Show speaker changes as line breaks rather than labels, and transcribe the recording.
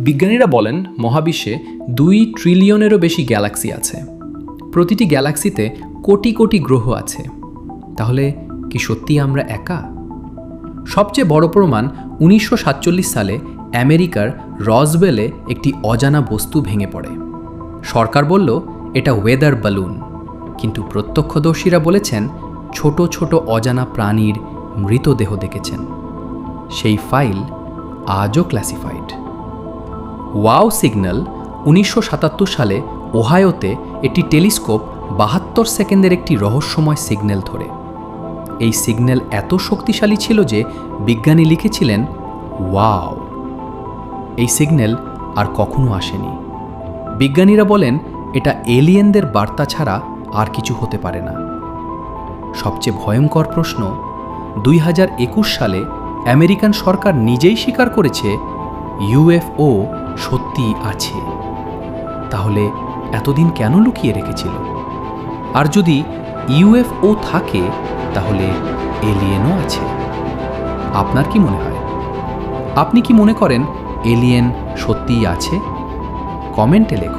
বিজ্ঞানীরা বলেন মহাবিশ্বে 2 ট্রিলিয়নেরও বেশি গ্যালাক্সি আছে। প্রতিটি গ্যালাক্সিতে কোটি কোটি গ্রহ আছে। তাহলে কি সত্যি আমরা একা? সবচেয়ে বড় প্রমাণ 1947 সালে আমেরিকার রসওয়েলে একটি অজানা বস্তু ভেঙে পড়ে। সরকার বলল এটা ওয়েদার বালুন, কিন্তু প্রত্যক্ষদর্শীরা বলেছেন ছোট ছোট অজানা প্রাণীর মৃতদেহ দেখেছেন। সেই ফাইল আজও ক্লাসিফাইড। ওয়াও সিগন্যাল 1977 সালে ওহায়োতে একটি টেলিস্কোপ 72 সেকেন্ডের একটি রহস্যময় সিগন্যাল ধরে। এই সিগন্যাল এত শক্তিশালী ছিল যে বিজ্ঞানী লিখেছিলেন ওয়াও। এই সিগন্যাল আর কখনো আসেনি। বিজ্ঞানীরা বলেন এটা এলিয়েনদের বার্তা ছাড়া আর কিছু হতে পারে না। সবচেয়ে ভয়ঙ্কর প্রশ্ন, 2021 সালে আমেরিকান সরকার নিজেই স্বীকার করেছে ইউএফও সত্যিই আছে। তাহলে এতদিন কেন লুকিয়ে রেখেছিল? আর যদি ইউএফও থাকে তাহলে এলিয়েনও আছে। আপনার কি মনে হয়? আপনি কি মনে করেন এলিয়েন সত্যিই আছে? কমেন্টে লেখুন।